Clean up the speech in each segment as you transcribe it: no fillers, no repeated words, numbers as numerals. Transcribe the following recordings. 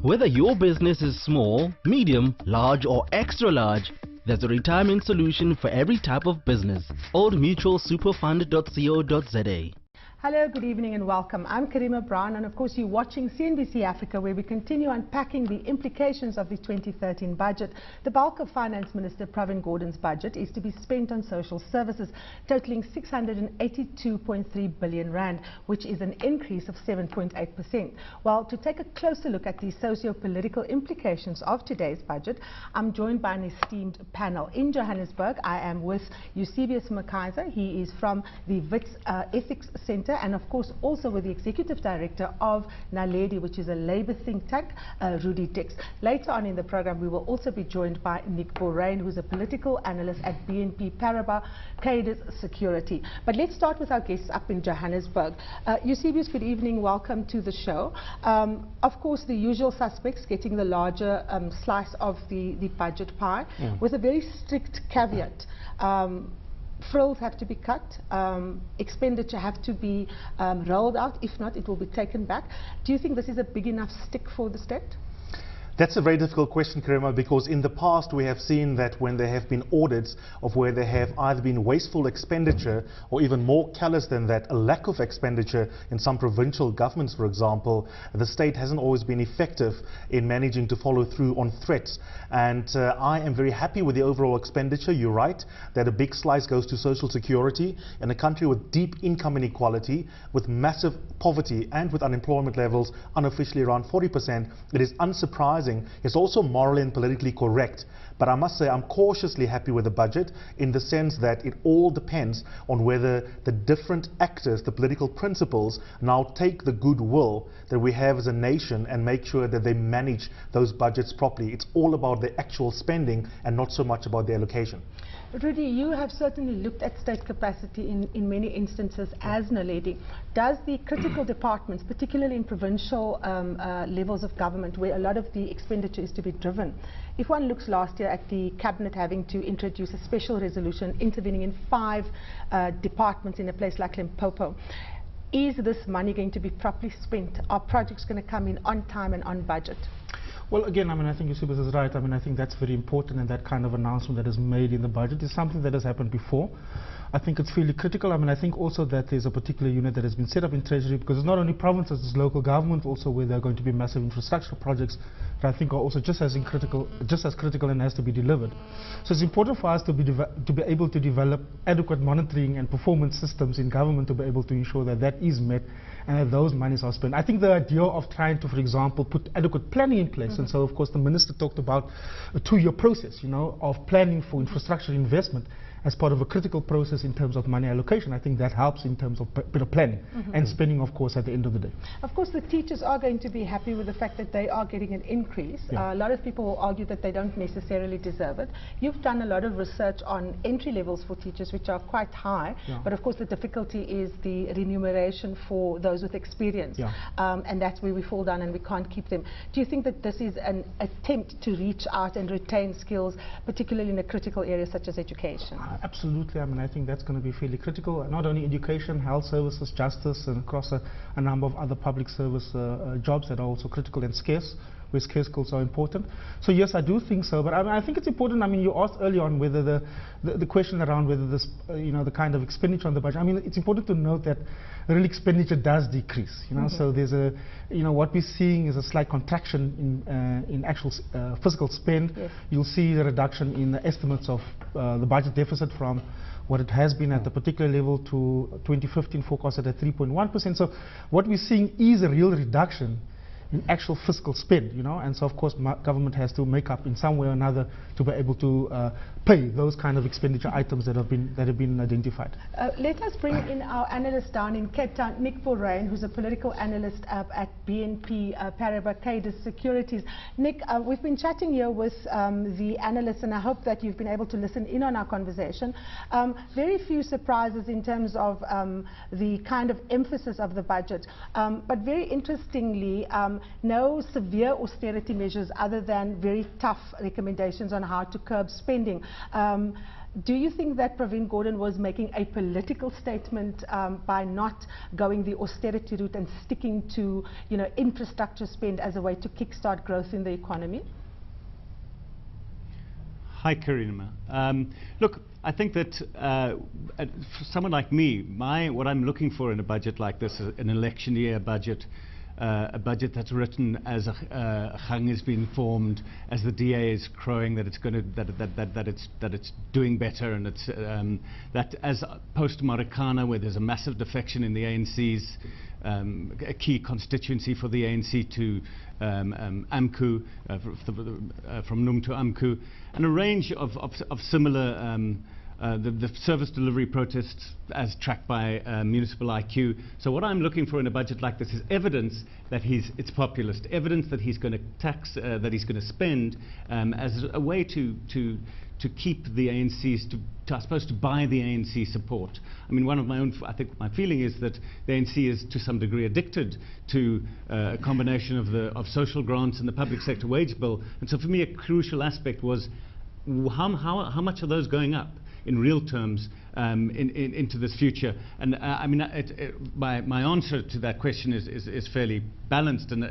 Whether your business is small, medium, large or extra large, there's a retirement solution for every type of business. oldmutualsuperfund.co.za. Hello, good evening and welcome. I'm Karima Brown and of course you're watching CNBC Africa, where we continue unpacking the implications of the 2013 budget. The bulk of Finance Minister Pravin Gordhan's budget is to be spent on social services, totaling 682.3 billion rand, which is an increase of 7.8%. Well, to take a closer look at the socio-political implications of today's budget, I'm joined by an esteemed panel. In Johannesburg, I am with Eusebius McKaiser. He is from the Wits Ethics Center, and of course also with the Executive Director of Naledi, which is a Labour think tank, Rudy Dix. Later on in the program we will also be joined by Nick Borrain, who's a political analyst at BNP Paribas Credit Security. But let's start with our guests up in Johannesburg. Eusebius, good evening, welcome to the show. Of course the usual suspects getting the larger slice of the budget pie, with a very strict caveat. Frills have to be cut, expenditure have to be rolled out. If not, it will be taken back. Do you think this is a big enough stick for the state? That's a very difficult question, Karima, because in the past we have seen that when there have been audits of where there have either been wasteful expenditure or even more callous than that, a lack of expenditure in some provincial governments, for example, the state hasn't always been effective in managing to follow through on threats. And I am very happy with the overall expenditure. You're right that a big slice goes to social security. In a country with deep income inequality, with massive poverty and with unemployment levels unofficially around 40%, it is unsurprising. It's also morally and politically correct. But I must say I'm cautiously happy with the budget, in the sense that it all depends on whether the different actors, the political principals, now take the goodwill that we have as a nation and make sure that they manage those budgets properly. It's all about the actual spending and not so much about the allocation. Rudy, you have certainly looked at state capacity in many instances as Naledi. Does the critical departments, particularly in provincial levels of government, where a lot of the expenditure is to be driven, if one looks last year at the cabinet having to introduce a special resolution intervening in 5 departments in a place like Limpopo, is this money going to be properly spent? Are projects going to come in on time and on budget? Well, again, I think Eusebius is right. I think that's very important, and that kind of announcement that is made in the budget is something that has happened before. I think it's fairly critical. I think also that there's a particular unit that has been set up in Treasury, because it's not only provinces, it's local government also, where there are going to be massive infrastructure projects that I think are also just as critical and has to be delivered. So it's important for us to be able to develop adequate monitoring and performance systems in government to be able to ensure that that is met and that those monies are spent. I think the idea of trying to, for example, put adequate planning in place, and so of course the Minister talked about a 2-year process, of planning for infrastructure investment as part of a critical process in terms of money allocation. I think that helps in terms of better planning and spending, of course, at the end of the day. Of course, the teachers are going to be happy with the fact that they are getting an increase. A lot of people will argue that they don't necessarily deserve it. You've done a lot of research on entry levels for teachers, which are quite high, but of course the difficulty is the remuneration for those with experience, and that's where we fall down and we can't keep them. Do you think that this is an attempt to reach out and retain skills, particularly in a critical area such as education? Absolutely. I think that's going to be fairly critical. Not only education, health services, justice, and across a number of other public service jobs that are also critical and scarce, where scarce skills are important. So yes, I do think so. But I think it's important. You asked earlier on whether the question around whether this, the kind of expenditure on the budget. It's important to note that real expenditure does decrease. So there's what we're seeing is a slight contraction in actual physical spend. You'll see the reduction in the estimates of the budget deficit from what it has been at the particular level to 2015 forecasted at 3.1%. So what we're seeing is a real reduction in actual fiscal spend, and so of course government has to make up in some way or another to be able to pay those kind of expenditure items that have been identified. Let us bring in our analyst down in Cape Town, Nick Borrain, who's a political analyst at BNP Paribas Credit Securities. Nick, we've been chatting here with the analysts, and I hope that you've been able to listen in on our conversation. Very few surprises in terms of the kind of emphasis of the budget, but very interestingly, no severe austerity measures other than very tough recommendations on how to curb spending. Do you think that Pravin Gordhan was making a political statement by not going the austerity route and sticking to, infrastructure spend as a way to kickstart growth in the economy? Hi, Karima. Look, I think that for someone like me, what I'm looking for in a budget like this, an election year budget, a budget that's written as a gang has been formed, as the DA is crowing that it's going to that it's doing better, and it's that as post Marikana, where there's a massive defection in the ANC's a key constituency for the ANC to AMCU, from NUM to AMCU, and a range of similar the service delivery protests as tracked by Municipal IQ. So what I'm looking for in a budget like this is evidence that it's populist, evidence that he's going to tax, that he's going to spend as a way to keep the ANC's, I suppose, to buy the ANC support. I mean, I think my feeling is that the ANC is to some degree addicted to a combination of social grants and the public sector wage bill. And so for me, a crucial aspect was how much are those going up in real terms into this future? And I mean, my answer to that question is fairly balanced, and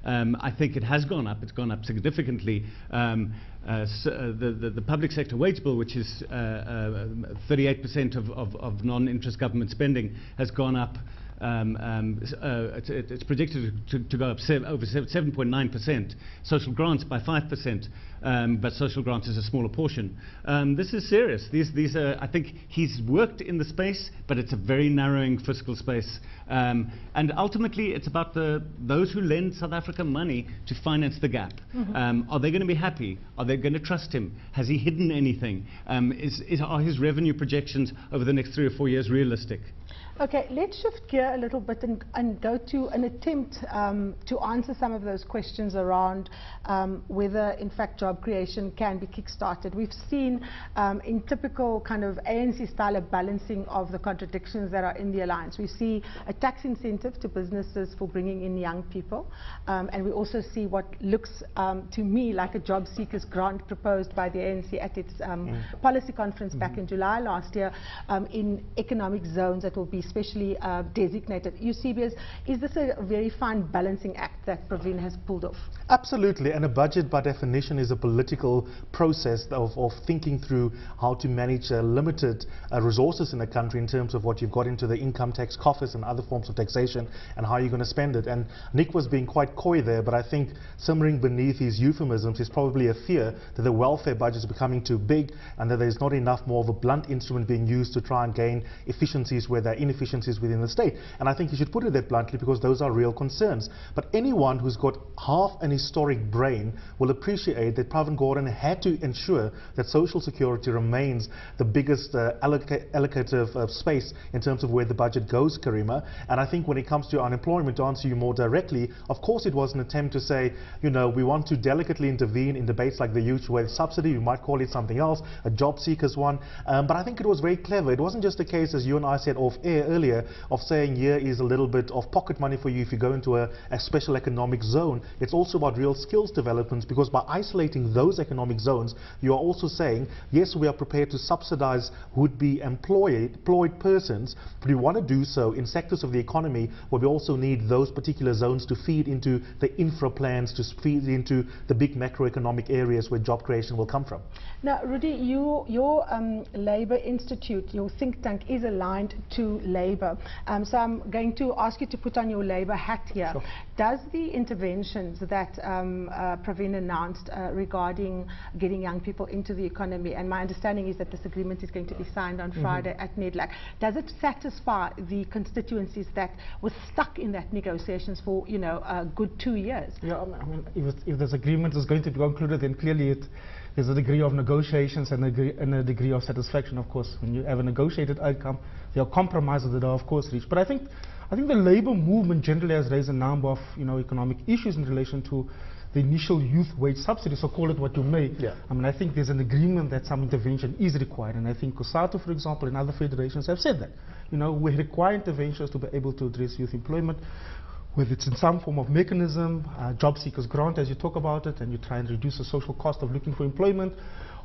I think it has gone up. It's gone up significantly. The public sector wage bill, which is 38% of non-interest government spending, has gone up. It's predicted to go up over 7.9%. Social grants by 5%, but social grants is a smaller portion. This is serious. These are, I think he's worked in the space, but it's a very narrowing fiscal space. And ultimately, it's about those who lend South Africa money to finance the gap. Are they going to be happy? Are they going to trust him? Has he hidden anything? Are his revenue projections over the next 3 or 4 years realistic? Okay, let's shift gear a little bit and go to an attempt to answer some of those questions around whether, in fact, job creation can be kick-started. We've seen in typical kind of ANC style of balancing of the contradictions that are in the alliance. We see a tax incentive to businesses for bringing in young people, and we also see what looks to me like a job seekers grant proposed by the ANC at its policy conference back in July last year in economic zones that will be specially designated. Eusebius, is this a very fine balancing act that Pravin has pulled off? Absolutely, and a budget by definition is a political process of thinking through how to manage limited resources in a country in terms of what you've got into the income tax coffers and other forms of taxation and how you're going to spend it. And Nick was being quite coy there, but I think simmering beneath these euphemisms is probably a fear that the welfare budget is becoming too big and that there's not enough more of a blunt instrument being used to try and gain efficiencies where there are inefficiencies within the state. And I think you should put it that bluntly, because those are real concerns. But anyone who's got half an historic brain will appreciate that Pravin Gordhan had to ensure that social security remains the biggest allocative space in terms of where the budget goes, Karima. And I think when it comes to unemployment, to answer you more directly, of course it was an attempt to say, we want to delicately intervene in debates like the youth wage subsidy. We might call it something else, a job seekers one. But I think it was very clever. It wasn't just a case, as you and I said off air earlier, of saying here is a little bit of pocket money for you if you go into a special economic zone. It's also about real skills developments, because by isolating those economic zones, you are also saying, yes, we are prepared to subsidize would-be employed persons, but we want to do so in sectors of the economy where we also need those particular zones to feed into the infra plans, to feed into the big macroeconomic areas where job creation will come from. Now, Rudy, your Labour Institute, your think tank, is aligned to Labour. So I'm going to ask you to put on your Labour hat here. Sure. Does the interventions that Pravin announced regarding getting young people into the economy, and my understanding is that this agreement is going to be signed on Friday at NEDLAC, does it satisfy the constituencies that were stuck in that negotiations for a good 2 years? Yeah, I mean, if this agreement is going to be concluded, then clearly there's a degree of negotiations and a degree of satisfaction. Of course, when you have a negotiated outcome, there are compromises that are of course reached. But I think the labour movement generally has raised a number of economic issues in relation to the initial youth wage subsidy, so call it what you may. Yeah. I mean, I think there's an agreement that some intervention is required, and I think COSATU, for example, and other federations have said that. We require interventions to be able to address youth employment, whether it's in some form of mechanism, job seekers grant as you talk about it, and you try and reduce the social cost of looking for employment,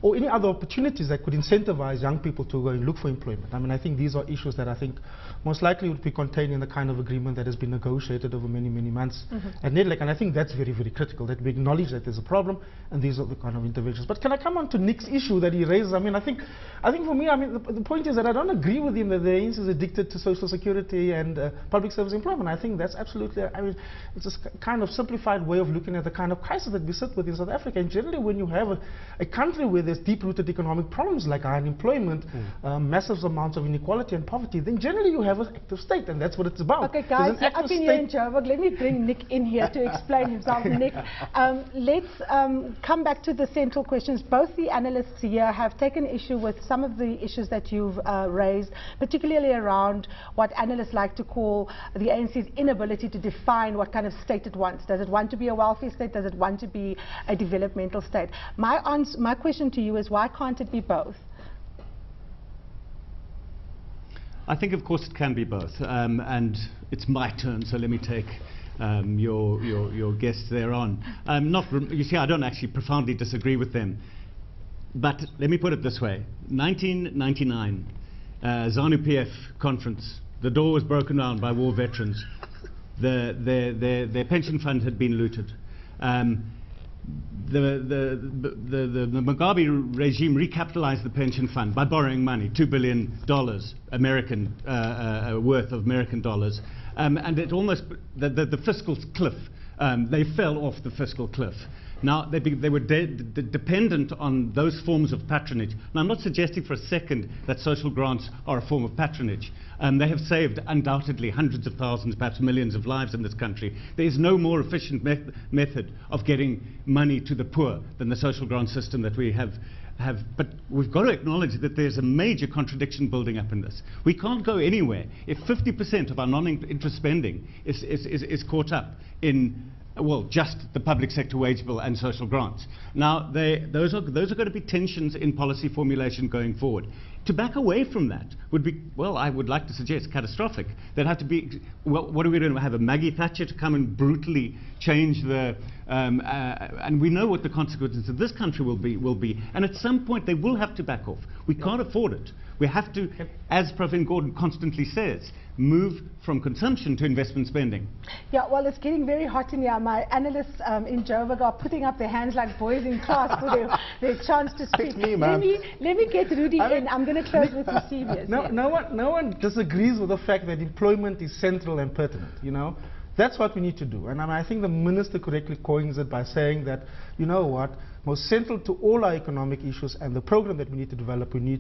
or any other opportunities that could incentivize young people to go and look for employment. I mean, I think these are issues that I think most likely would be contained in the kind of agreement that has been negotiated over many, many months at NEDLAC, and I think that's very, very critical, that we acknowledge that there's a problem, and these are the kind of interventions. But can I come on to Nick's issue that he raises? I mean, I think for me, I mean, the point is that I don't agree with him that the ANC is addicted to social security and public service employment. I think that's absolutely, I mean, it's a kind of simplified way of looking at the kind of crisis that we sit with in South Africa. And generally, when you have a country where there's deep-rooted economic problems like high unemployment, massive amounts of inequality and poverty, then generally you have an active state, and that's what it's about. Okay, guys, up in here in Joburg, let me bring Nick in here to explain himself. Nick, let's come back to the central questions. Both the analysts here have taken issue with some of the issues that you've raised, particularly around what analysts like to call the ANC's inability to define what kind of state it wants. Does it want to be a welfare state? Does it want to be a developmental state? My question to you is, why can't it be both? I think, of course, it can be both, and it's my turn, so let me take your guests there on. You see, I don't actually profoundly disagree with them, but let me put it this way. 1999, ZANU-PF conference, the door was broken down by war veterans. Their pension fund had been looted. The Mugabe regime recapitalized the pension fund by borrowing money, $2 billion American worth of American dollars, and it almost the fiscal cliff. They fell off the fiscal cliff. Now they were dependent on those forms of patronage. Now I'm not suggesting for a second that social grants are a form of patronage. They have saved undoubtedly hundreds of thousands, perhaps millions of lives in this country. There is no more efficient method of getting money to the poor than the social grant system that we have. But we've got to acknowledge that there's a major contradiction building up in this. We can't go anywhere if 50% of our non-interest spending is caught up in, well, just the public sector wage bill and social grants. Now, those are going to be tensions in policy formulation going forward. To back away from that would be, well, I would like to suggest catastrophic. There'd have to be, well, what are we going to have, a Maggie Thatcher to come and brutally change the, and we know what the consequences of this country will be, and at some point they will have to back off. We can't afford it. We have to, as Pravin Gordhan constantly says, move from consumption to investment spending. Yeah, well, it's getting very hot in here. My analysts in Joburg are putting up their hands like boys in class for their chance to speak. Let me get Rudy in. I'm going to close with Eusebius. No one disagrees with the fact that employment is central and pertinent, you know. That's what we need to do. And I think the minister correctly coins it by saying that, you know what, most central to all our economic issues and the program that we need to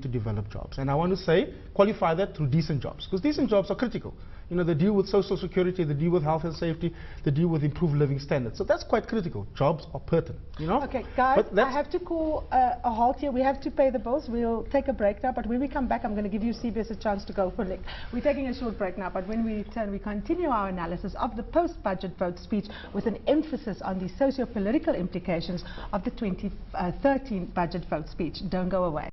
develop jobs. And I want to say, qualify that through decent jobs, because decent jobs are critical. You know, they deal with social security, they deal with health and safety, they deal with improved living standards. So that's quite critical. Jobs are pertinent, you know. Okay, guys, I have to call a halt here. We have to pay the bills. We'll take a break now, but when we come back, I'm going to give you Eusebius a chance to go for Nick. We're taking a short break now, but when we return, we continue our analysis of the post-budget vote speech with an emphasis on the socio-political implications of the 2013 budget vote speech. Don't go away.